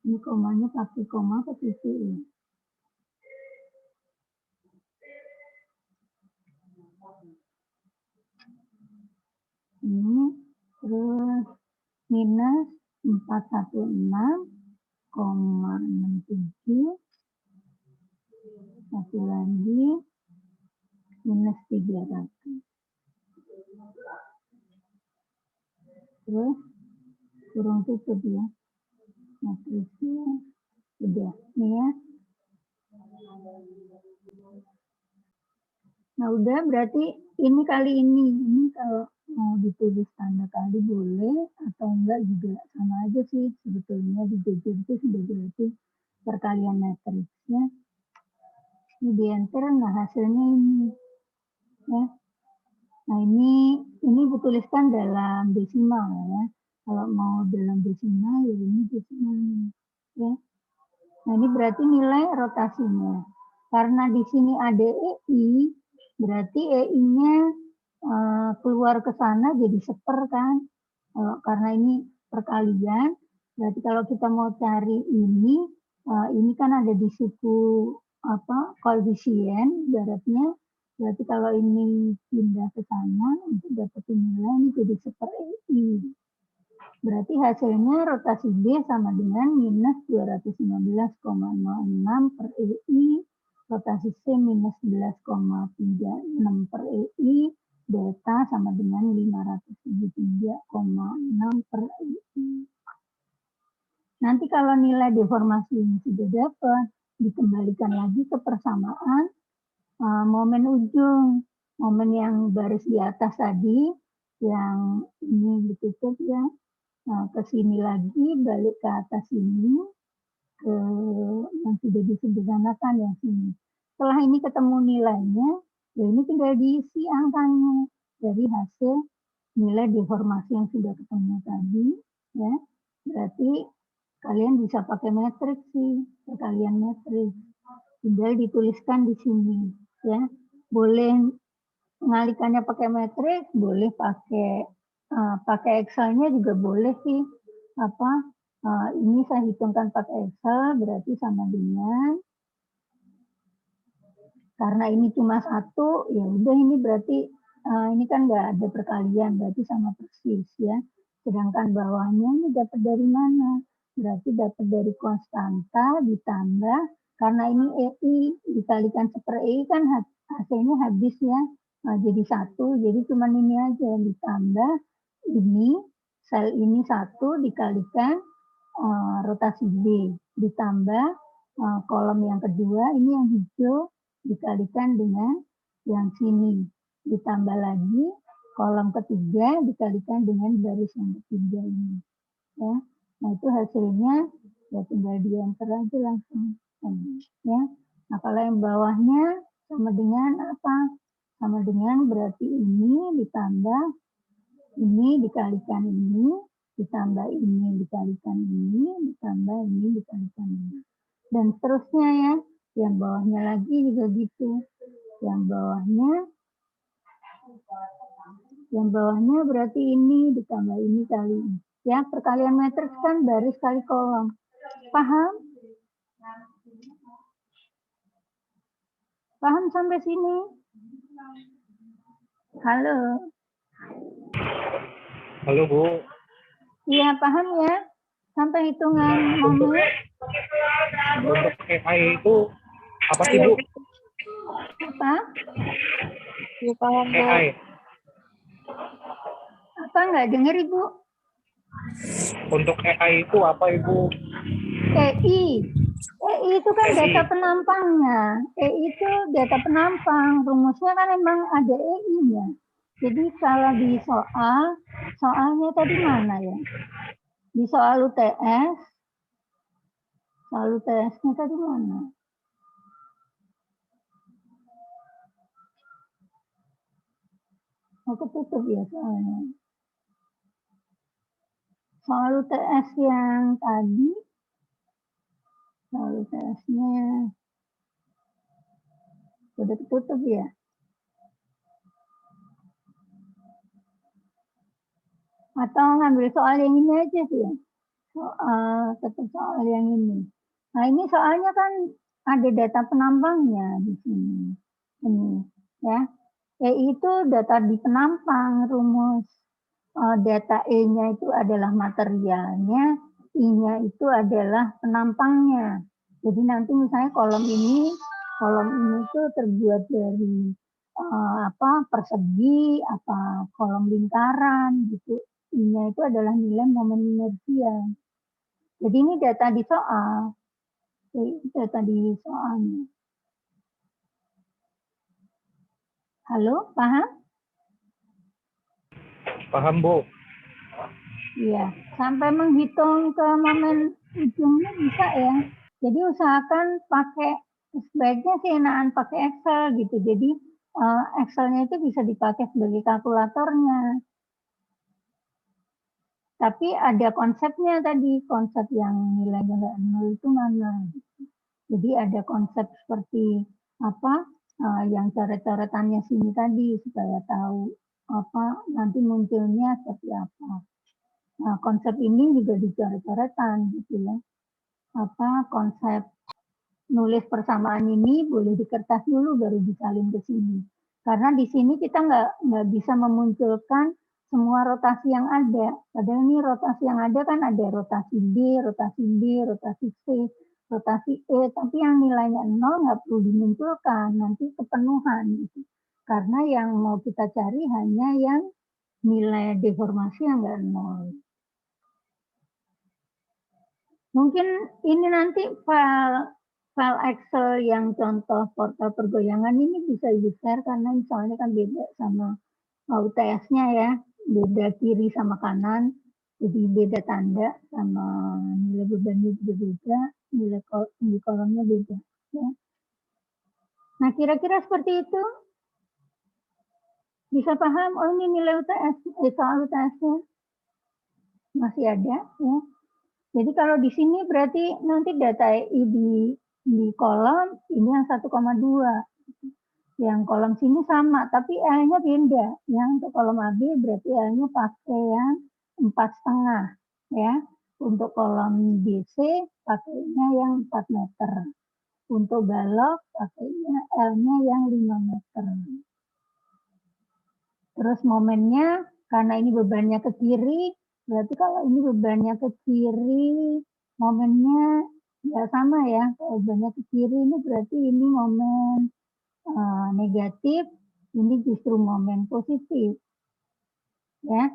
Speaker 2: ini komanya pakai koma ke titik ya. Ini terus minus 416,67. Satu lagi minus 300. Terus kurung tutup ya. Matriksnya udah nih ya. Nah udah berarti ini kali ini kalau mau ditulis tanda kali boleh atau enggak juga sama aja sih sebetulnya di jajar itu sudah berarti perkalian matriksnya. Ini di enter, nah hasilnya ini ya. Nah ini dituliskan dalam desimal ya. Kalau mau dalam desimal ya ini desimalnya ya. Nah ini berarti nilai rotasinya. Karena di sini ada EI, berarti EI-nya keluar ke sana jadi seper kan. Karena ini perkalian, berarti kalau kita mau cari ini kan ada di suku koefisien, ibaratnya. Berarti kalau ini pindah ke sana untuk dapat nilai ini jadi seper EI. Berarti hasilnya rotasi B sama dengan minus 215,06 per EI, rotasi C minus 11,36 per EI, delta sama dengan 573,6 per EI. Nanti kalau nilai deformasi ini sudah dapat, dikembalikan lagi ke persamaan momen ujung, momen yang baris di atas tadi, yang ini ditutup ya. Nah, ke sini lagi, balik ke atas ini, ke yang sudah disederhanakan yang sini. Setelah ini ketemu nilainya, ya ini tinggal diisi angkanya dari hasil nilai deformasi yang sudah ketemu tadi. Ya, berarti kalian bisa pakai matriks sih, perkalian matriks. Tinggal dituliskan di sini. Ya, boleh pengalikannya pakai matriks, boleh pakai Excel-nya juga boleh sih. Ini saya hitungkan pakai Excel berarti sama dengan, karena ini cuma 1, ya udah ini berarti ini kan nggak ada perkalian, berarti sama persis ya. Sedangkan bawahnya ini dapat dari mana? Berarti dapat dari konstanta ditambah, karena ini EI dikalikan seper EI kan hasilnya habis ya. Jadi 1, jadi cuma ini aja ditambah ini, sel ini 1 dikalikan rotasi B, ditambah kolom yang kedua, ini yang hijau dikalikan dengan yang sini, ditambah lagi kolom ketiga dikalikan dengan garis yang ketiga ini. Ya. Nah itu hasilnya ya tinggal di enter aja langsung. Ya. Nah kalau yang bawahnya sama dengan apa? Sama dengan berarti ini ditambah ini dikalikan ini, ditambah ini dikalikan ini, ditambah ini dikalikan ini. Dan seterusnya ya, yang bawahnya lagi juga gitu. Yang bawahnya Yang bawahnya berarti ini ditambah ini kali ini. Ya, perkalian matriks kan baris kali kolom. Paham? Paham sampai sini? Halo?
Speaker 3: Halo, Bu.
Speaker 2: Iya, paham ya? Sampai hitungan momen.
Speaker 3: Untuk AI itu apa sih, Bu?
Speaker 2: Apa?
Speaker 1: Ya, paham, Bu.
Speaker 3: AI.
Speaker 2: Apa nggak dengar Ibu?
Speaker 3: Untuk AI itu apa, Ibu?
Speaker 2: EI. EI itu kan
Speaker 3: EI.
Speaker 2: data penampangnya. EI itu data penampang. Rumusnya kan emang ada EI-nya. Jadi kalau di soalnya tadi mana ya? Di soal UTS nya tadi mana? Aku tutup ya soalnya. Soal UTS yang tadi, soal UTS-nya udah tutup ya. Atau ngambil soal yang ini aja sih ya. Tetap soal yang ini. Nah ini soalnya kan ada data penampangnya di sini. Ini ya. Itu data di penampang, rumus data E-nya itu adalah materialnya, I-nya itu adalah penampangnya. Jadi nanti misalnya kolom ini itu terbuat dari persegi, kolom lingkaran gitu. I-nya itu adalah nilai momen inersia. Jadi ini data di soal. Data di soalnya. Halo, paham?
Speaker 3: Paham, Bu.
Speaker 2: Iya, sampai menghitung ke momen ujungnya bisa ya. Jadi usahakan sebaiknya sih enakan pakai Excel gitu. Jadi Excel-nya itu bisa dipakai sebagai kalkulatornya. Tapi ada konsepnya tadi, konsep yang nilainya nggak nol itu mana. Jadi ada konsep seperti yang coret-coretannya sini tadi supaya tahu nanti munculnya seperti apa. Nah, konsep ini juga dicoret-coretan gitu ya. Konsep nulis persamaan ini boleh di kertas dulu baru disalin ke sini. Karena di sini kita nggak bisa memunculkan semua rotasi yang ada. Padahal ini rotasi yang ada kan ada rotasi B, rotasi B, rotasi C, rotasi E. Tapi yang nilainya 0 nggak perlu dimunculkan. Nanti kepenuhan. Gitu. Karena yang mau kita cari hanya yang nilai deformasi yang nggak 0. Mungkin ini nanti file Excel yang contoh portal pergoyangan ini bisa di-share karena misalnya kan beda sama UTS-nya ya, beda kiri sama kanan, jadi beda tanda sama nilai bebannya juga beda, nilai kolomnya beda. Ya. Nah kira-kira seperti itu bisa paham? Oh ini nilai UTS, soal UTS-nya masih ada ya. Jadi kalau di sini berarti nanti data EI di kolom ini yang 1,2. Yang kolom sini sama, tapi E-nya beda. Yang untuk kolom AB berarti E-nya pakai yang 4,5 ya. Untuk kolom BC pakainya yang 4 meter. Untuk balok pakainya L-nya yang 5 meter. Terus momennya karena ini bebannya ke kiri, berarti kalau ini bebannya ke kiri, momennya ya sama ya. Kalau bebannya ke kiri ini berarti ini momen negatif, ini justru momen positif. Ya,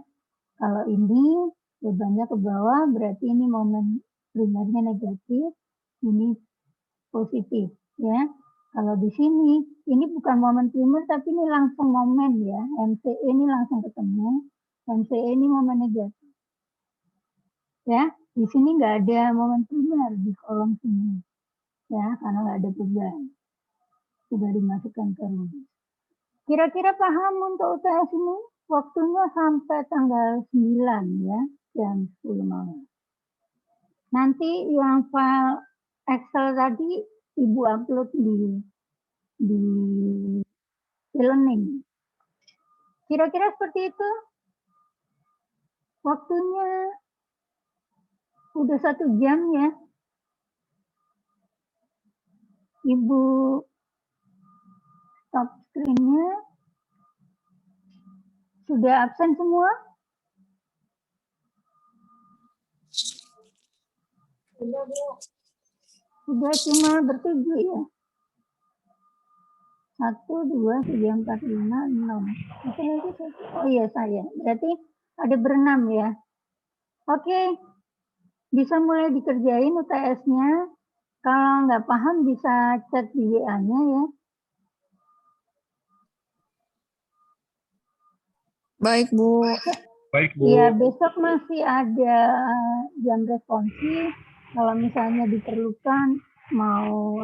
Speaker 2: kalau ini bebannya ke bawah, berarti ini momen primernya negatif, ini positif. Ya, kalau di sini, ini bukan momen primer, tapi ini langsung momen ya. MCE ini langsung ketemu. MCE ini momen negatif. Ya, di sini nggak ada momen primer di kolom sini. Ya, karena nggak ada beban. Sudah dimasukkan ke rumus. Kira-kira paham untuk UTS ini? Waktunya sampai tanggal 9 ya, jam 10 malam. Nanti yang file Excel tadi Ibu upload di e-learning. Kira-kira seperti itu. Waktunya udah 1 jam ya. Ibu stop screen-nya. Sudah absen semua? Sudah cuma bertujuh ya. 1, 2, 3, 4, 5, 6. Satu lagi siapa? Oh iya saya. Berarti ada berenam ya. Oke. Bisa mulai dikerjain UTS-nya. Kalau nggak paham bisa chat di WA-nya ya.
Speaker 1: Baik, Bu.
Speaker 3: Baik, Bu.
Speaker 2: Iya, besok masih ada jam responsif. Kalau misalnya diperlukan mau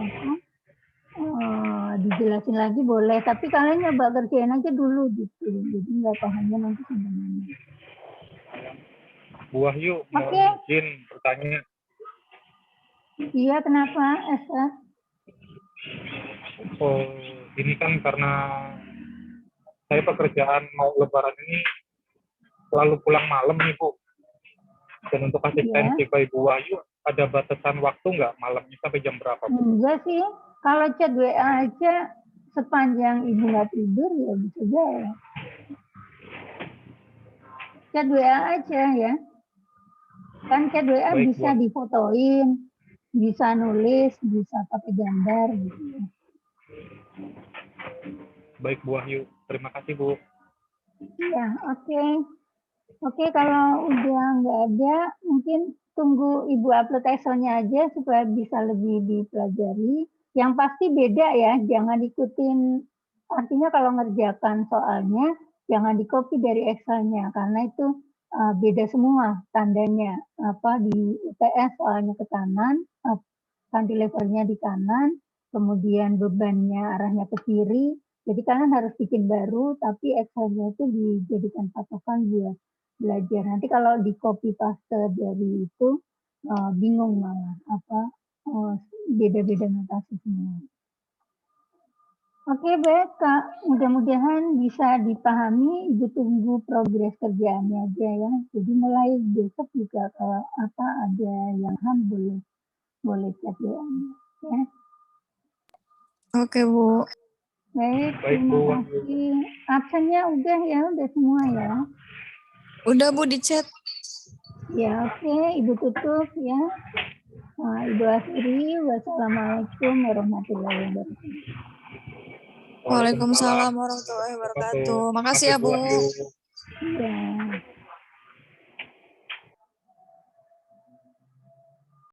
Speaker 2: dijelasin lagi boleh. Tapi kalian nyoba kerjain aja dulu gitu. Jadi nggak pahamnya nanti sebenarnya.
Speaker 3: Bu Wahyu, mau
Speaker 2: Oke.
Speaker 3: izin bertanya.
Speaker 2: Iya, kenapa, Esther?
Speaker 3: Oh, ini kan karena saya pekerjaan mau lebaran ini selalu pulang malam nih, Bu. Dan untuk asistensi ke Ibu Wahyu, ada batasan waktu nggak malamnya sampai jam berapa, Bu?
Speaker 2: Enggak sih. Kalau chat WA aja sepanjang ibu nggak tidur ya bisa aja ya. Chat WA aja ya. Kan chat WA
Speaker 3: Baik,
Speaker 2: bisa
Speaker 3: Bu.
Speaker 2: difotoin, bisa nulis, bisa pakai gambar gitu ya.
Speaker 3: Baik, Bu Wahyu. Terima kasih, Bu.
Speaker 2: Ya, oke. Oke, kalau udah nggak ada, mungkin tunggu Ibu upload Excel-nya aja supaya bisa lebih dipelajari. Yang pasti beda ya, jangan ikutin, artinya kalau ngerjakan soalnya, jangan di-copy dari Excel-nya, karena itu beda semua tandanya. Di UTS soalnya ke kanan, cantilevernya di kanan, kemudian bebannya arahnya ke kiri, jadi kalian harus bikin baru, tapi Excel-nya itu dijadikan patokan buat belajar. Nanti kalau di copy paste dari itu bingung malah beda-beda notasi semua. Oke, baik Kak. Mudah-mudahan bisa dipahami. Ibu tunggu progres kerjaannya aja ya. Jadi mulai besok juga kalau ada yang boleh chat WA-nya ya.
Speaker 1: Oke, Bu.
Speaker 2: Baik,
Speaker 3: Baik,
Speaker 2: terima
Speaker 3: Bu.
Speaker 2: kasih. Absennya udah semua ya.
Speaker 1: Udah, Bu, di chat.
Speaker 2: Ya, oke. Ibu tutup ya. Ibu akhiri. Wassalamualaikum warahmatullahi wabarakatuh.
Speaker 1: Waalaikumsalam warahmatullahi wabarakatuh. Makasih ya, Bu.
Speaker 2: Ya.